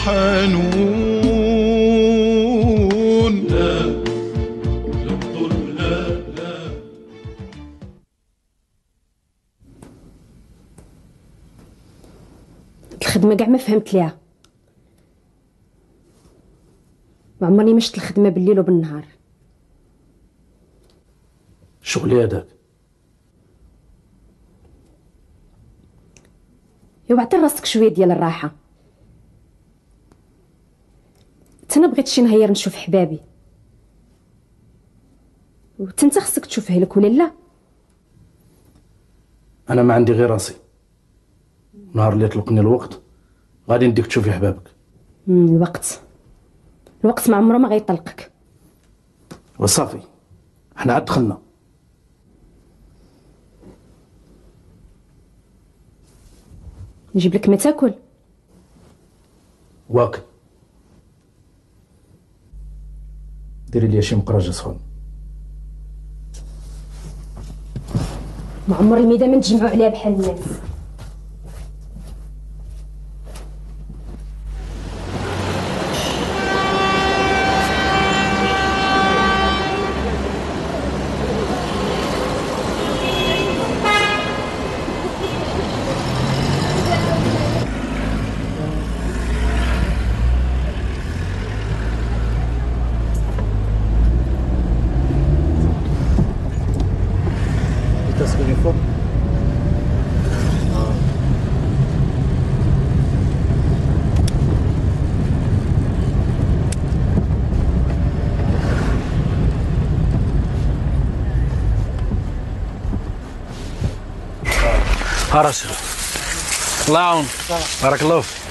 حنون. لا دكتور لا لا. الخدمة كاع ما فهمت ليها، ما عمرني ما شفت الخدمة بالليل وبالنهار. شغلي هذاك. يا عطي راسك شويه ديال الراحه. انا بغيت شي نهار نشوف حبابي، وانت خصك تشوفه لك ولا لا؟ انا ما عندي غير راسي. نهار اللي يطلقني الوقت غادي نديك تشوفي حبابك. الوقت ما عمره ما غيطلقك. وصافي حنا عاد دخلنا. نجيب لك ما تاكل؟ واكل. ديري لي شي مقراجه سخون. ما عمر الميده ما نتجمعوا عليها بحال الناس. هرش الله يعاون. بارك الله فيك.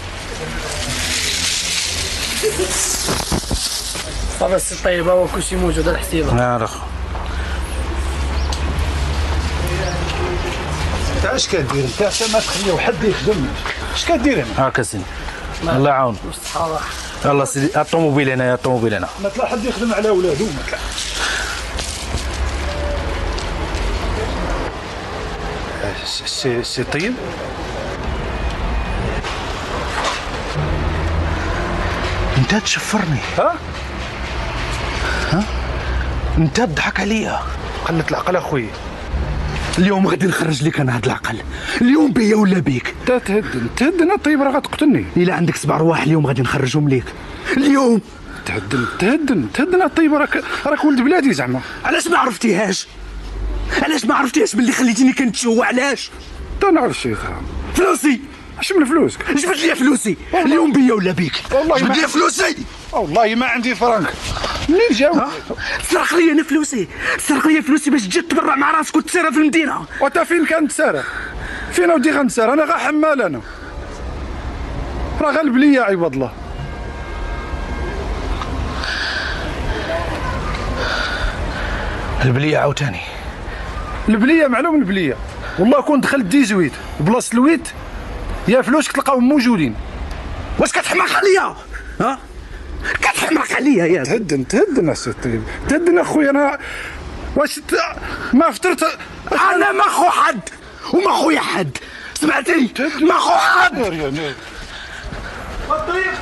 صافي السي طيبه وكلشي موجود على الحسيبه. يا رخ انت اش كدير انت حتى ما تخليو حد يخدم؟ اش كدير هنا؟ هاكا سيدي الله يعاون. يلا سيدي الطوموبيل هنا، الطوموبيل هنا. ما طلع حد يخدم على ولادو ما طلع. سي طيب انت تشفرني. ها انت تضحك عليا. قلة العقل اخويا. اليوم غادي نخرج لك انا هاد العقل، اليوم بيا ولا بيك. تهدن طيب راه غتقتلني. الا عندك 7 رواح اليوم غادي نخرجهم ليك اليوم. تهدن طيب راك ولد بلادي زعما. علاش ما عرفتيهاش؟ علاش ما عرفتيهاش باللي خليتيني كنتشوى؟ علاش؟ تا نعرف شي فلوسي. اش من فلوسك؟ جبت لي فلوسي اليوم بيا ولا بيك؟ والله جبت لي فلوسي. والله ما عندي فرانك. منين جاو؟ سرق لي انا فلوسي، سرق لي فلوسي باش تجي تبرع مع راسك وتسارى في المدينه. وانت فين كانت سارة؟ فين ودي غنسارى؟ انا غا حمال انا. راه غالب ليا عباد الله. البليه عاوتاني. البليه معلوم البليه. والله كون دخلت 18 بلاصه الويت يا فلوسك تلقاهم موجودين. واش كتحماق عليا؟ ها؟ كتحماق عليا يا تهدن السي طيب. تهدن اخويا. انا واش ما فطرت؟ انا ما خو حد وما خويا حد، سمعتي؟ ما خو حد. الطريق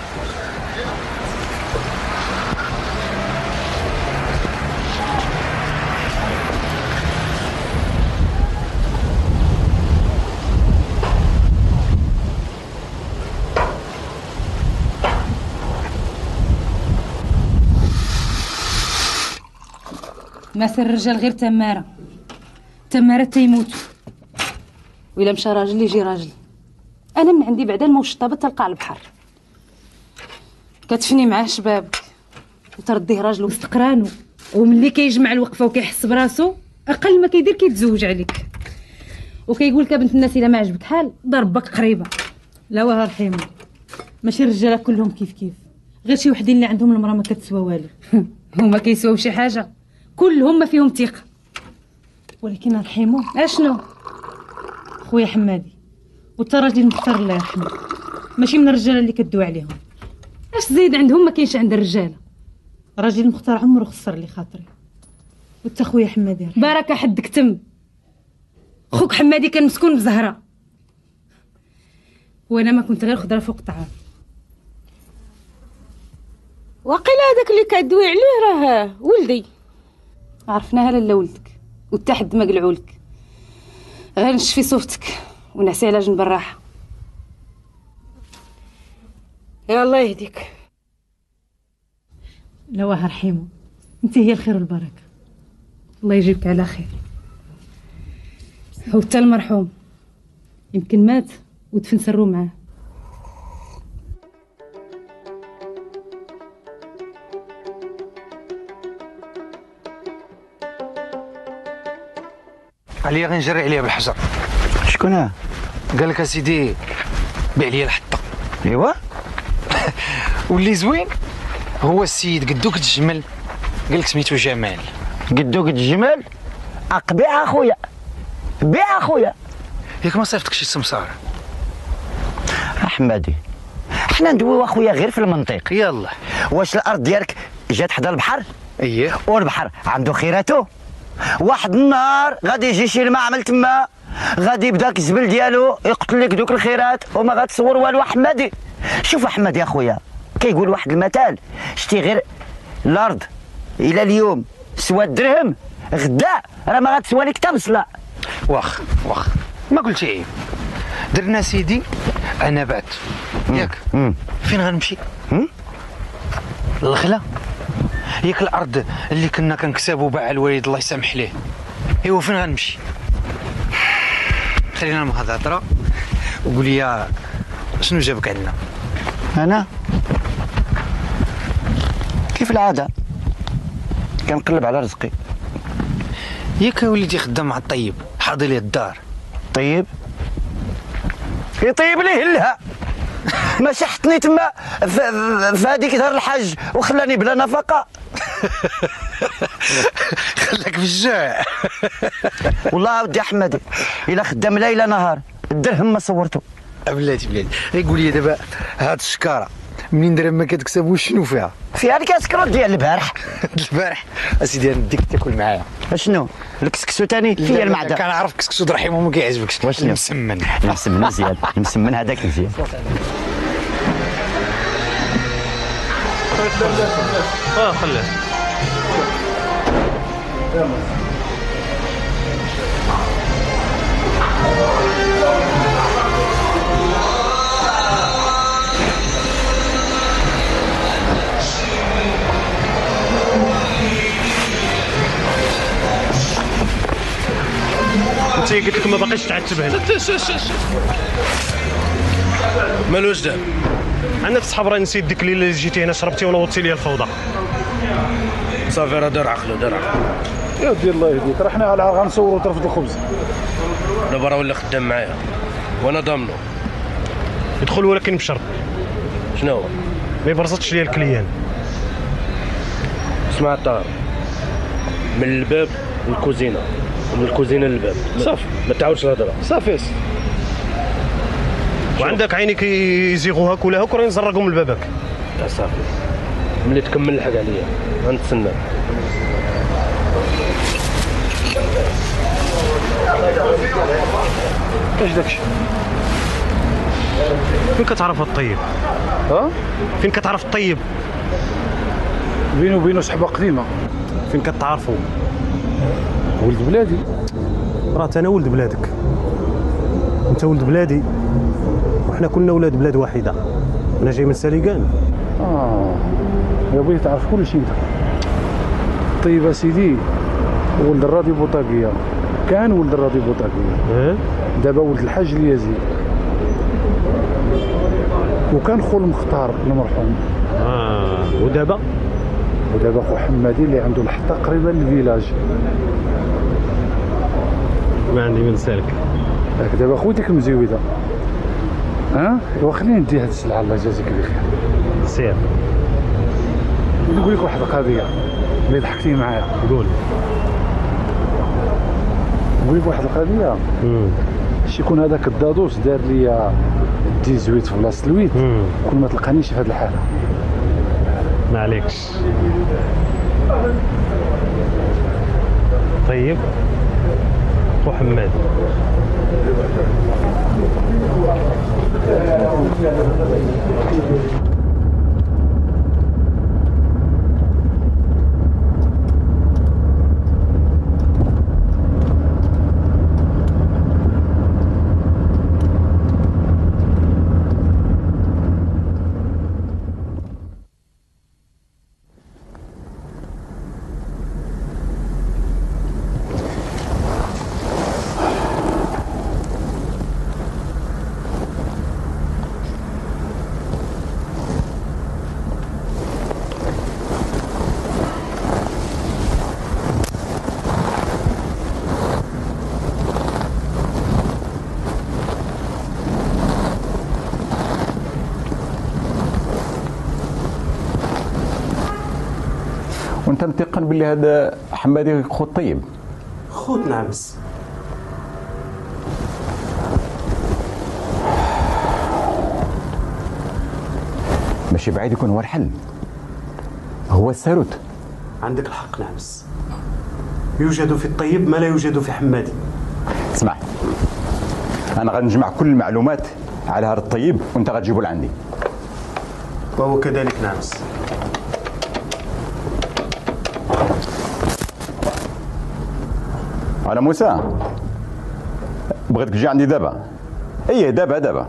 ما سر الرجال غير تمارة تيموتوا، وإلا مشى راجل يجي راجل. انا من عندي بعدا الموشطه تلقى على البحر، كتفني معاه شبابك وترديه راجل مستقرانو، وملي كيجمع الوقفه وكيحس براسو اقل ما كيدير كيتزوج عليك، وكيقول لك بنت الناس الا ما عجبك حال ضربك قريبه. لا واه رحيم، ماشي الرجاله كلهم كيف، غير شي وحدين اللي عندهم المراه ما كتسوى والو. هما كيسواو شي حاجه، كلهم ما فيهم ثقه. ولكن رحيمو اشنو خويا حمادي والتراجل المختار الله يرحمه، ماشي من الرجاله اللي كدوي عليهم. اش زايد عندهم ما كاينش عند الرجاله. راجل المختار عمره خسر لي خاطري. وانت خويا حمادي بارك حدك تم. خوك حمادي كان مسكون بزهره، وانا ما كنت غير خضره فوق طعام. واقيلا هذاك اللي كدوي عليه راه ولدي. عرفناها لالا ولدك وتا حد ما قلعولك. غير نشفي صوتك ونعسي على جنب الراحه. يا الله يهديك. لواها رحيمه، انت هي الخير والبركه. الله يجيبك على خير. وتا المرحوم يمكن مات ودفن سرو معاه. عليا غنجري عليها بالحجر. شكون؟ قال لك اسيدي بيع لي الحطه. ايوا واللي زوين هو السيد قدوك الجمل، قال لك سميتو جمال. قدوك الجمال؟ اقبيع اخويا، بيع اخويا. ياك ما صيفطك شي سمسار؟ احمدي حنا ندويو اخويا غير في المنطق. يلا. واش الارض ديالك جات حدا البحر؟ اييه. والبحر عنده خيراته. واحد النهار غادي يجي شي المعمل تما، غادي يبدا الزبل ديالو يقتل لك دوك الخيرات وما غتصور والو. احمدي شوف احمد يا خويا، كيقول واحد المثال، شتي غير الارض الى اليوم سوى الدرهم، غدا راه ما غتسوى لك حتى بصله. واخ ما قلتي عيب. درنا سيدي انا بعت ياك. فين غنمشي؟ الغلا. ياك الارض اللي كنا كنكسبوا باع الوالد الله يسامح ليه. ايوا فين غنمشي؟ خلينا من هاد الهضره وقول لي شنو جابك عندنا؟ انا كيف العاده كنقلب على رزقي. ياك وليدي خدام مع الطيب حاضي لي الدار. طيب يطيب ليه لها ما شحتني تما في هذيك دار الحج وخلاني بلا نفقه. خلاك في الجوع. والله ودي احمدي الا خدام ليله نهار الدرهم ما صورته. بلاتي غير قول لي دابا هاد الشكاره منين درهم ما كتكسبوش شنو فيها؟ فيها الكاسكرو ديال البارح. البارح اسيدي نديك تاكل معايا. شنو الكسكسو تاني فيا المعده؟ كان عارف كسكسو رحيم وما كيعجبكش. واش المسمن؟ المسمن مزيان، المسمن هذاك مزيان. خليه. انت قلت لك ما باقيش تعتب هنا. مالو واش دار؟ عندك صحاب راه نسيت ديك الليله اللي جيتي هنا شربتي ونوضتي لي الفوضى. صافي راه دار عقلو. يا ودي الله يهديك، راه حنا غنصوروا طرف الخبز. دابا راه ولا خدام معايا وانا ضامنو. يدخل ولكن بشرط. شنو هو؟ ما يبرزطش ليا الكليان. اسمع الدار من الباب للكوزينه ومن الكوزينه للباب صافي، ما تعاودش الهضره صافي. وعندك عينيك يزيغوها كلها وراه نزرقهم من البابك. صافي ملي تكمل الحق عليا غنتسنى. اش داكشي؟ فين كتعرف الطيب؟ فين كتعرف الطيب؟ بينو وبينو صحبه قديمه. فين كتعرفوا؟ ولد بلادي. راه انا ولد بلادك، انت ولد بلادي، وحنا كنا ولاد بلاد واحده. انا جاي من ساليقان. يا بغيت تعرف كل شيء انت. طيب سيدي ولد الراضي بوطاقيه، كان ولد الراضي بوطاقيه. دابا ولد الحاج اليزيد، وكان خو المختار المرحوم. ودابا خو حمادي اللي عنده الحطه قريبه للفيلاج. ما عندي من سالك. دابا خوتك المزيوده. ايوا خليني ندي هاد السلعه الله يجازيك بخير. سير. نقول لك واحد القضيه اللي ضحكتي معايا. قول. نقول لك واحد القضيه. شيكون هذاك الدادوس دار لي 18 في بلاصه الويت، كل ما تلقانيش في هذه الحاله. ما عليكش. طيب خو حماد وانت متيقن باللي هذا حمادي خو طيب؟ خوت نعمس. ماشي بعيد يكون هو الحل، هو الساروت. عندك الحق نعمس، يوجد في الطيب ما لا يوجد في حمادي. اسمع، انا غنجمع كل المعلومات على هذا الطيب وانت غتجيبه لعندي. وهو كذلك نعمس. انا موسى، بغيتك تجي عندي دابا. ايه دابا.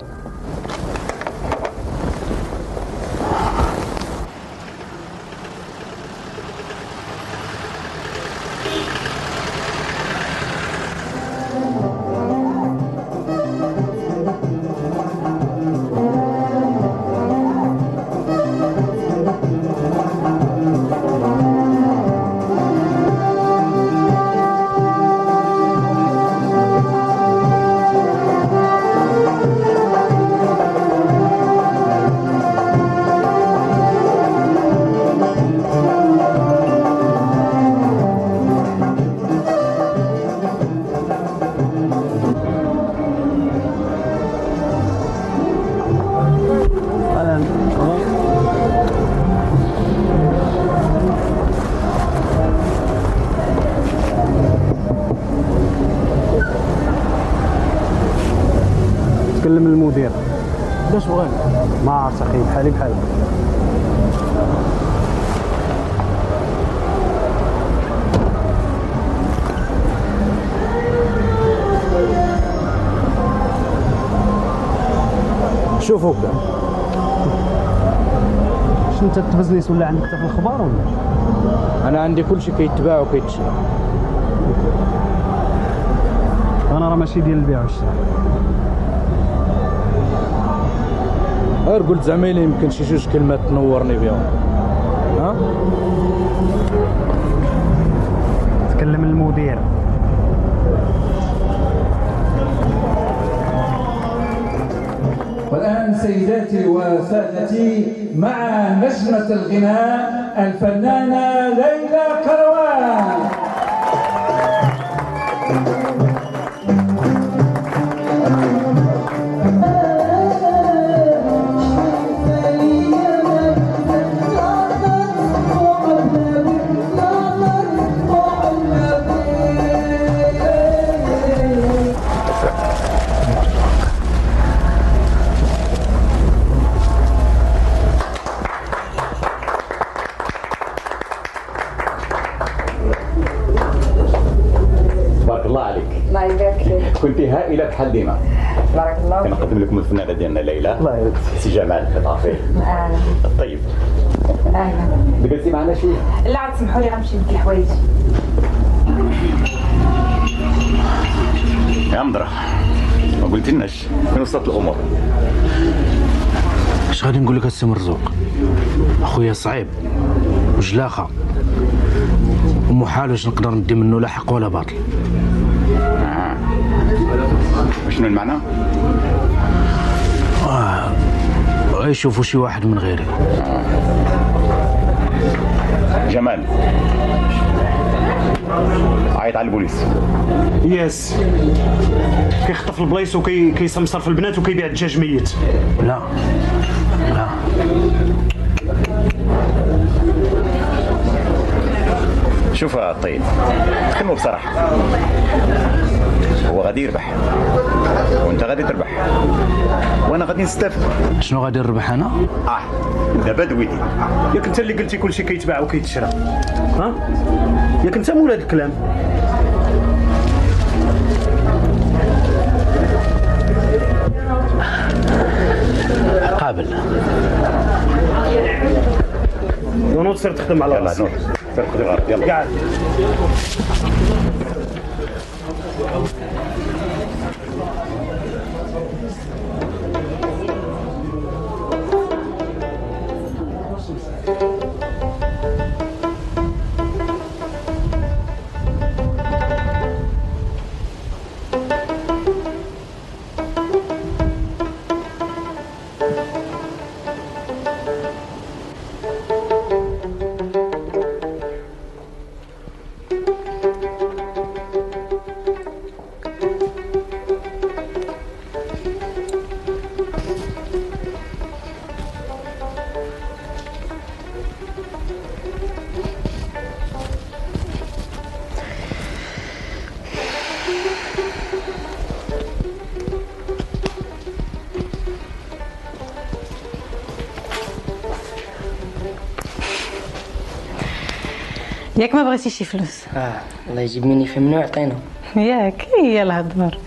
تكلم المدير. باش بغيت؟ ما عرفت اخي، بحالي بحالك. شوفوك شنو انت تبزنيس ولا عندك حتى في الخبار ولا؟ انا عندي كل شيء كيتباع وكيتشرى. انا راه ماشي ديال البيع والشراء. غير قلت زعما يمكن شي جوج كلمات تنورني بهم. ها؟ تكلم المدير. والآن سيداتي وسادتي مع نجمة الغناء الفنانة ليلى كروان. الله يبارك فيك. كنت هائله بحال ديما. بارك الله. كنقدم لكم الفنانه ديالنا ليلى. الله يبارك فيك. سي جمال خطافي. اهلا. طيب. اهلا. جلستي معنا شويه؟ لا عاد سمحوا لي غنمشي نبدل الحوايج. يا مضرة، ما قلتلناش فين وصلت الامور؟ اش غادي نقول لك السي مرزوق؟ اخويا صعيب وجلاخه ومحال واش نقدر ندي منه لا حق ولا باطل. شنو المعنى؟ يشوفوا شي واحد من غيري. جمال، عيط على البوليس. ياس، كيخطف البلايص وكيسمسر في البنات وكيبيع الدجاج ميت. لا لا، شوف طيب، نتكلموا بصراحة. هو غادي يربح وانت غادي تربح وانا غادي نستافد. شنو غادي نربح انا؟ دابا دويتي. ياك انت اللي قلتي كل شيء كيتباع وكيتشرى، ها؟ ياك انت مول هذا الكلام. قابل. ونوض سير تخدم على راسك. يلا نوض سير تخدم على راسك. يلا قاعد. ياك ما بغيتيش شي فلوس؟ الله يجيب مني في منو يعطينا. ياك هي الهضر.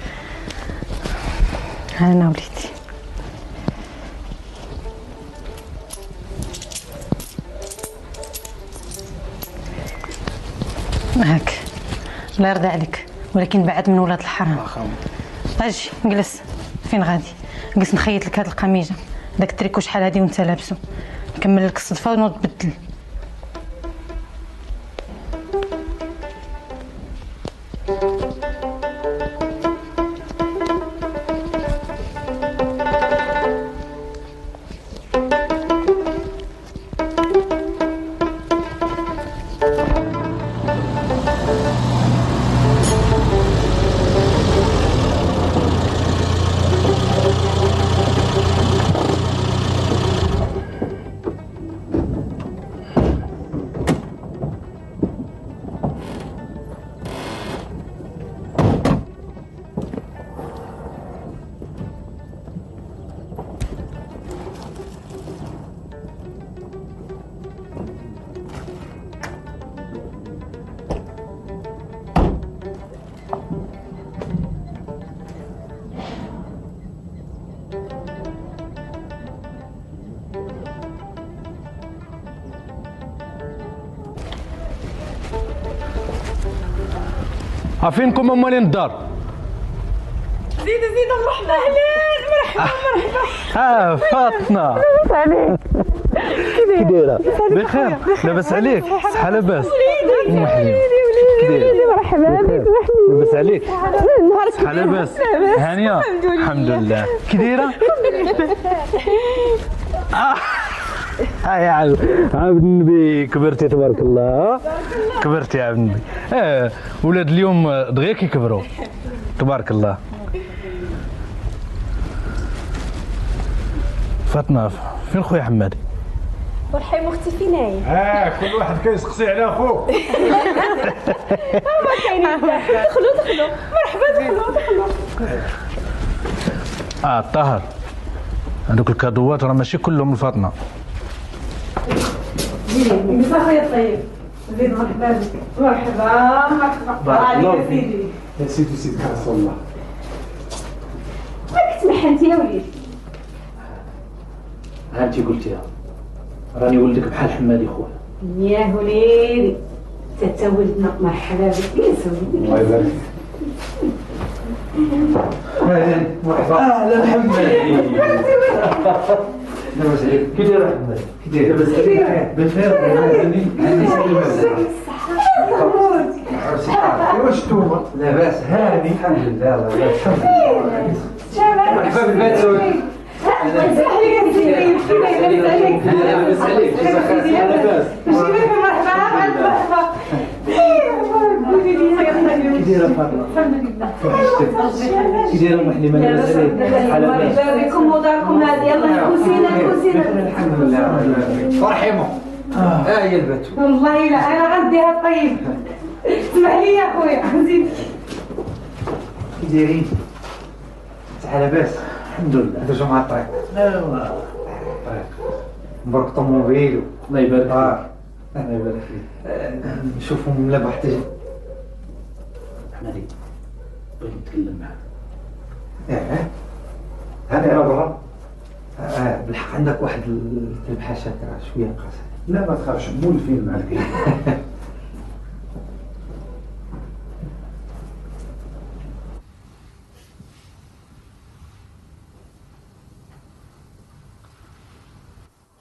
انا وليدي هاك الله يرضى عليك، ولكن بعد من ولاد الحرام. اجي جلس. فين غادي؟ جلس نخيط لك هاد القميجه، داك التريكو شحال هادي وانت لابسو، نكمل لك الصدفه ونوض تبدل. عارفينكم امالين الدار؟ زيد مرحبا. اهلا مرحبا. فاطمه لاباس عليك؟ كي دايره؟ بخير لاباس عليك؟ صحه لاباس؟ وليدي مرحبا بك وحميد. لاباس عليك؟ نهارك صحه لاباس؟ هانيه؟ الحمد لله. كي دايره؟ يا عبد النبي كبرتي تبارك الله. كبرتي يا عبد النبي. ولاد اليوم دغيا كيكبروا تبارك الله. فاطمه فين خويا حمادي؟ ورحيم اختي فين هي؟ كل واحد كيسقسي على اخوه. ما كاينين. دخلوا مرحبا دخلوا. الطاهر هذوك الكادوات راه ماشي كلهم لفاطمه. مساء الخير طيب. زيد مرحبا بك. مرحبا عليك يا سيدي. يا سيدي حسن الله. مالك تمحنتي يا وليدي؟ ها انت قلتيها، راني ولدك بحال حمادي خويا. يا وليدي تا ولدنا مرحبا بك. جلس وليدي. الله يبارك فيك. اهلا مرحبا. اهلا حمادي. لاباس عليك؟ كي داير حمادي؟ كي داير؟ لاباس عليك؟ بخير. هاني واش نتوما؟ لاباس هاني الحمد لله. الله يبارك فيك. مرحبا بالبنات. لاباس عليك. كي دايره فاطمه؟ الحمد لله. كي دايره ام حليمه؟ لاباس عليك؟ الله بكم وداركم هذه. الله يكوسينا. الحمد لله. ورحمه. هي البنت. والله لا انا غنديها طيب. اسمح لي يا خويا زيد. كي دايرين؟ على لاباس؟ الحمد لله. درجوا مع الطريق. ايوا الطريق مبروك الطوموبيل. الله يبارك فيك. الله يبارك فيك. نشوفهم ملابح حتى حمادي بغيت نتكلم معاك. هذا راه برا. بالحق عندك واحد البحاشات شويه قاسيه. لا ما تخافش مولفين معاك.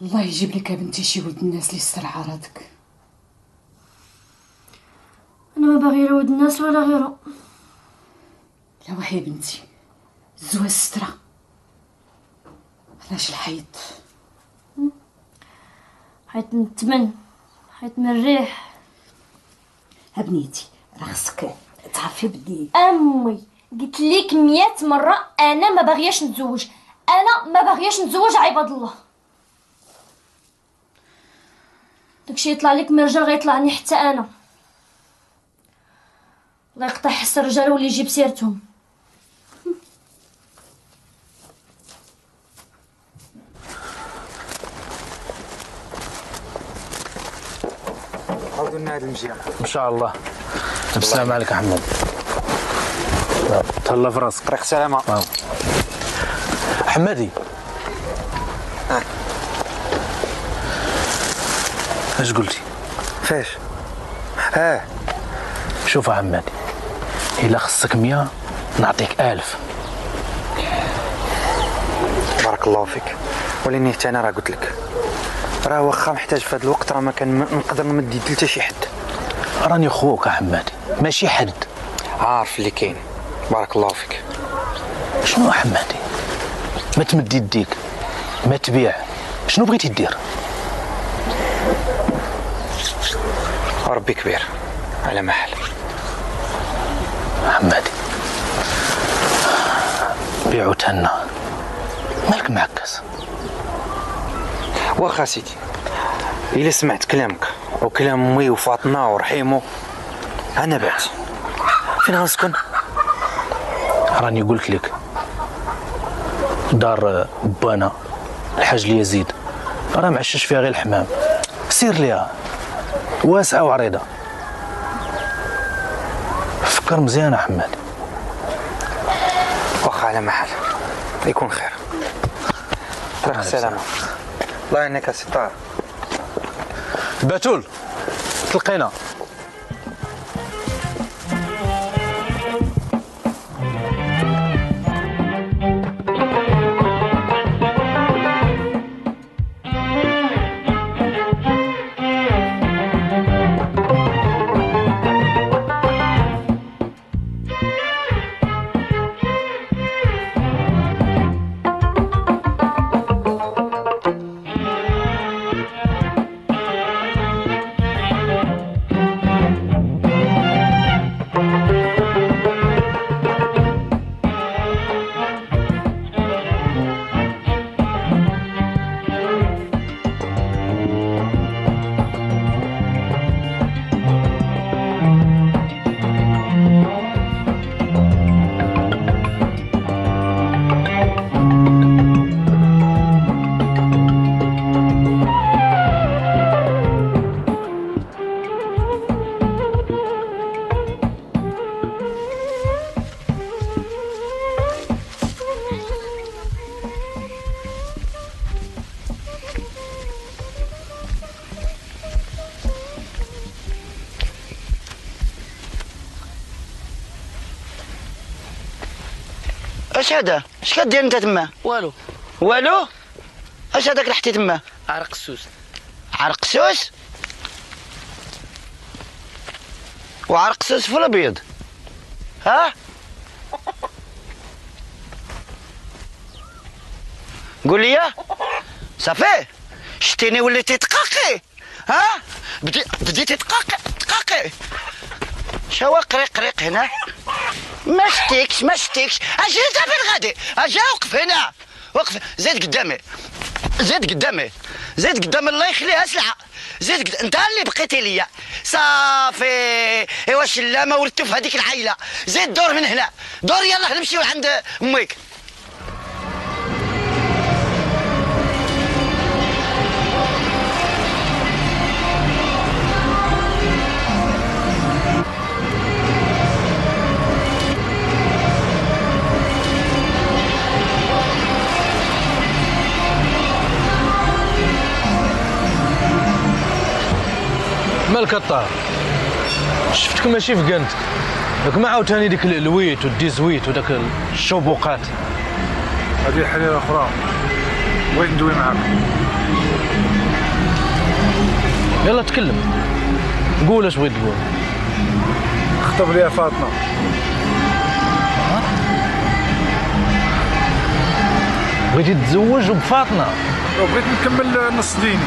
الله يجيب لك يا بنتي شي ولد الناس اللي يستر عرضك. انا ما باغي لا ولد الناس ولا غيره. لا واه يا بنتي الزواج سترة. علاش الحيط؟ حيت من الثمن، حيت من الريح. بنيتي راه خصك تعرفي بدي. امي قلت لك 100 مره انا ما باغياش نتزوج. انا ما باغياش نتزوج عباد الله. داكشي يطلع لك من الرجال غيطلعني حتى انا. الله يقطع حس الرجال واللي يجيب سيرتهم. نعاودوا لنا هذه المزيان ان شاء الله. بالسلامة عليك احمد. تهلا في راسك. طريق سلامه. حمادي اش قلتي؟ فاش؟ شوف يا حمادي، الا خصك 100 نعطيك 1000. بارك الله فيك، ولكن حتى انا راه قلت لك راه واخا محتاج في هذا الوقت راه ما كان نقدر نمد يدي حتى شي حد. راني خوك يا حمادي ماشي حد. عارف اللي كاين. بارك الله فيك. شنو حمادي؟ ما تمد يديك، ما تبيع، شنو بغيتي دير؟ ربي كبير على محل. حمادي بيع وتهنى، مالك معكس؟ واخا سيدي الا سمعت كلامك وكلام امي وفاطمه ورحيمو انا بعت. فين غنسكن؟ راني قلت لك دار بانا الحاج اليزيد، راه معشش فيها غير الحمام، سير ليها واسعه وعريضه. فكر مزيان حماد. واخا على محل يكون خير. طريق السلامه. الله يعينك يا سي طاهر. باتول تلقينا. اش هذا؟ اش كدير انت تما؟ والو. والو؟ اش هذاك اللي حتي تما؟ عرق السوس. عرق سوس؟ وعرق سوس في الابيض. ها؟ قول لي صافي شتيني وليتي تقاقي. ها؟ بديتي تقاقي. شوا قريق هنا. ما شتيكش اجي انت فين غادي؟ اجي وقف هنا، وقف. زيد قدامي الله يخليها سلعه. انت اللي بقيتي ليا صافي. ايوا شلامه ولدتو في هذيك العائله. زيد دور من هنا، دور. يلا نمشيو عند امك. مالك الطاهر؟ شفتك ماشي في قنتك، ياك ما عاوتاني ديك الويت والديزويت وداك الشبوقات. هذه حليله اخرى بغيت ندوي معاك. يلا تكلم، قول اش بغيت تقول. خطب ليها فاطمه. بغيتي تتزوج بفاطمه؟ وبغيت نكمل نص ديني.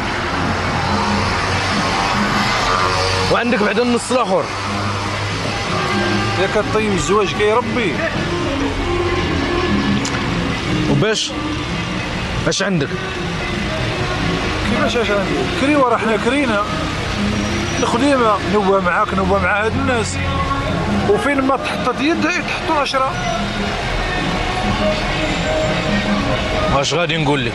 وعندك بعد النص الاخر؟ يا كطيب الزواج كيربي. وباش اش عندك؟ كيفاش اش عندي؟ كريوه راه حنا كرينا الخديمه. نوى معاك نوى مع هاد الناس، وفين ما تحطت يد يتحطوا 10. واش غادي نقول لك؟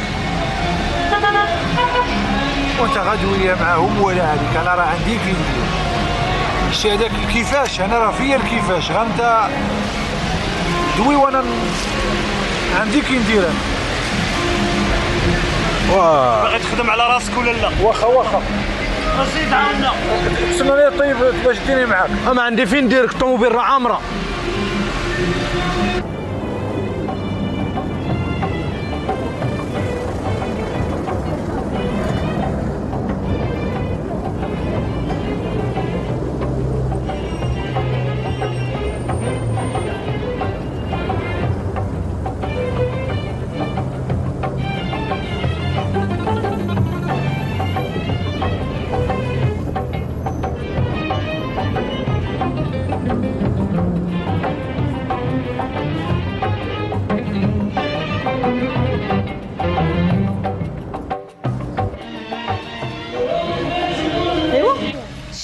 وانت غادي ويا معاهم ولا هذيك؟ انا راه عندي كلينيك. شتي هذاك كيفاش انا راه فيا الكيفاش غنتا دوي وانا عندي كي ندير انا. باغي تخدم على راسك ولا لا؟ واخا زيد عاونا تسناني طيب باش ديري معاك. اما عندي فين نديرك الطوموبيل راه عامره.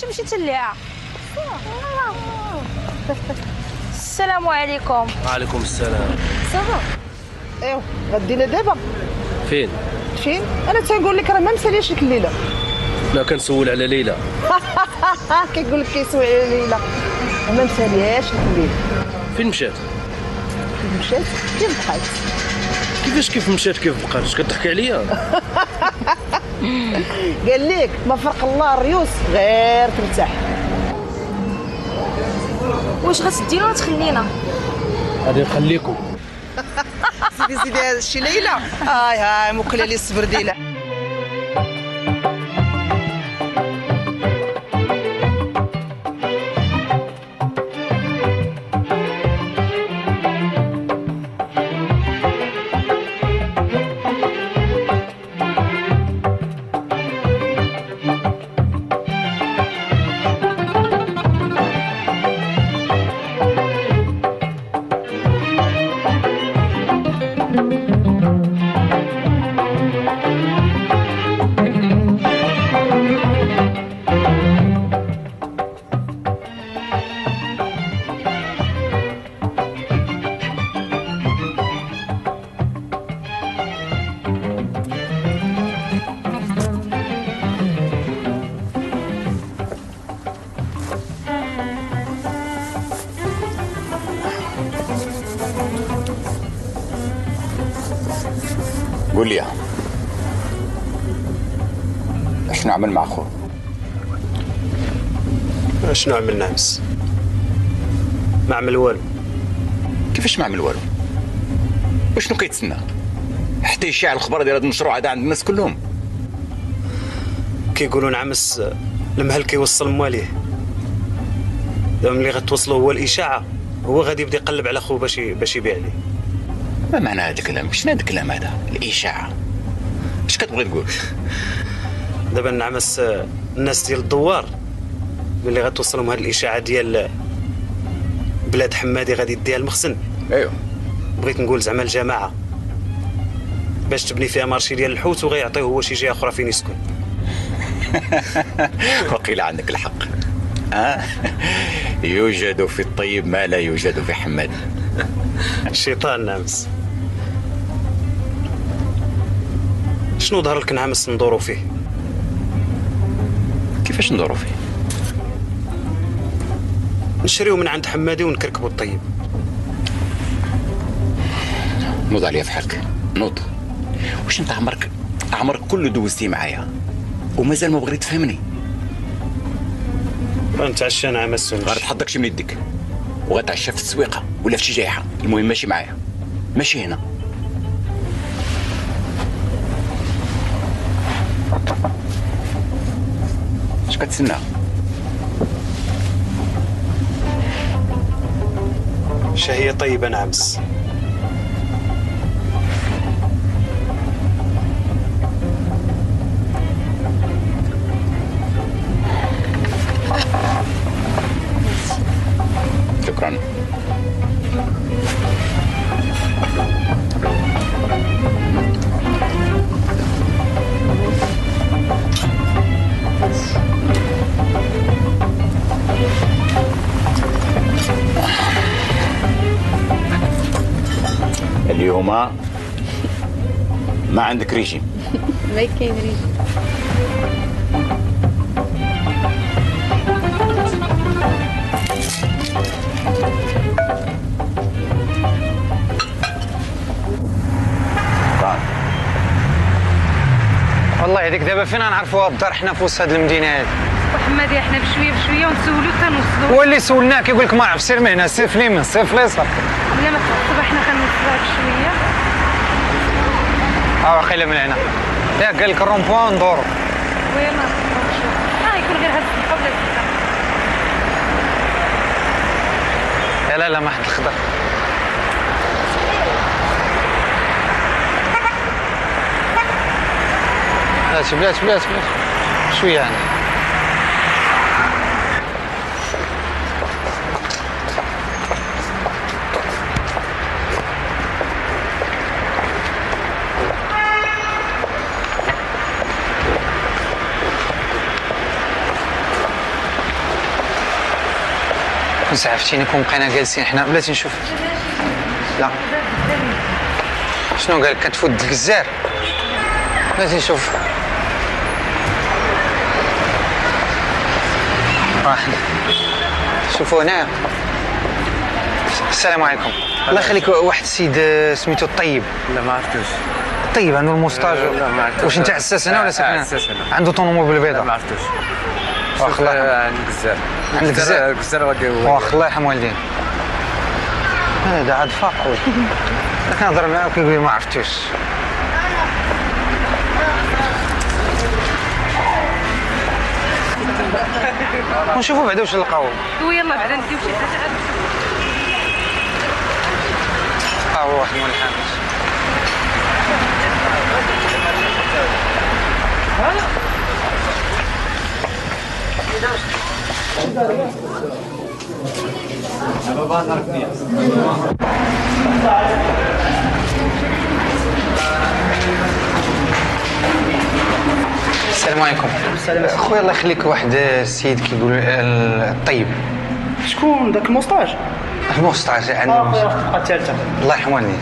مشيت ليها. السلام عليكم. وعليكم السلام. صافا. ايوا غدينا دابا. فين؟ انا تنقول لك راه ما مساليش لك الليله. لا كنسول على ليلى. كيقول لك كيسوي على ليلى. ما مساليهاش لك الليله. فين مشات؟ كيف بقات؟ كيف مشات كيف بقات؟ كتضحكي عليا؟ قال لك ما فرق الله الريوس غير ترتاح. واش غتدينا ولا تخلينا؟ غادي نخليكم. سيدي هذا الشيء ليلى. هاي موكله لي الصبر ديالها. قول لي شنو نعمل مع خوه؟ شنو عمل نعمس؟ ما عمل والو. كيفاش ما عمل والو؟ وشنو كيتسنى؟ حتى يشاع الخبر ديال هذا المشروع هذا عند الناس كلهم. كيقولوا نعمس المهل كيوصل مواليه. دابا ملي غتوصلوا هو الاشاعه هو غادي يبدا يقلب على خوه باش يبيع ليه. ما معنى هذا الكلام؟ شنو هذا الكلام هذا؟ الاشاعه اش كتبغي تقول؟ دابا نعمس الناس ديال الدوار ملي غتوصلهم هذه الاشاعه ديال بلاد حمادي غادي يديها المخزن. ايوا بغيت نقول زعما الجماعه باش تبني فيها مارشي ديال الحوت وغيعطيه هو شي جهه اخرى فين يسكن. وقيل عندك الحق. يوجد في الطيب ما لا يوجد في حمادي. الشيطان نعمس. شنو ظهر لك نعمس ندورو فيه؟ كيفاش ندورو فيه؟ نشريو من عند حمادي ونكركبوا الطيب. نوض عليا في حالك، نوض. واش انت عمرك كله دوزتي معايا ومازال ما بغيت تفهمني؟ غنتعشى نعمس ونمشي. غتحضركش من يدك وغتعشى في السويقه ولا في شي جايحه، المهم ماشي معايا، ماشي هنا. اش كتسنى؟ شهية طيبة نعمس. شكرا. اليوم ما عندك ريجيم. ما كاين ريجيم. هذيك دابا فين غنعرفوها الدار؟ حنا في وسط هاد المدينه هادي. وحمادي احنا بشويه بشويه ونسولو حتى نوصلو. هو اللي سولناه كيقول لك ما عرف سير من هنا، سير في اليمين، سير في اليسار. لا ما تعصب، احنا كنوصلوها بشويه. واقيلا من هنا. ياك قال لك الرومبوان ندورو. وي ما نعرفش. يكون غير هاد الصفحه ولا لا لا ما حد الخضر. بلاتي شويه يعني. سعفتيني كون بقينا جالسين حنا بلاتي نشوف. لا شنو قال لك كتفوت الجزار؟ بلاتي نشوف. شوفوا هنا. السلام عليكم. الله يخليك، واحد السيد سميتو الطيب. لا ما عرفتوش. الطيب عنده الموستاج. لا ما عرفتوش. واش انت عساس هنا ولا ساكن هنا؟ عساس هنا. عنده طوموبيل بيضاء. لا ما عرفتوش. واخ الله يرحمه. عند الجزار. عند الجزار. الجزار غادي واخ الله يرحم والدين. هذا عاد فاقود. كنهضر معاه كيقول لي ما عرفتوش. ونشوفوا بعدا واش نلقاو. ويلا بعدا نديو شي حاجه. هو واحد مول الحانوت. السلام عليكم. خويا الله يخليك، واحد السيد كيقول الطيب. شكون داك الموسطاج؟ الموسطاج عنده الطبقه الثالثه. الله يرحم والديك.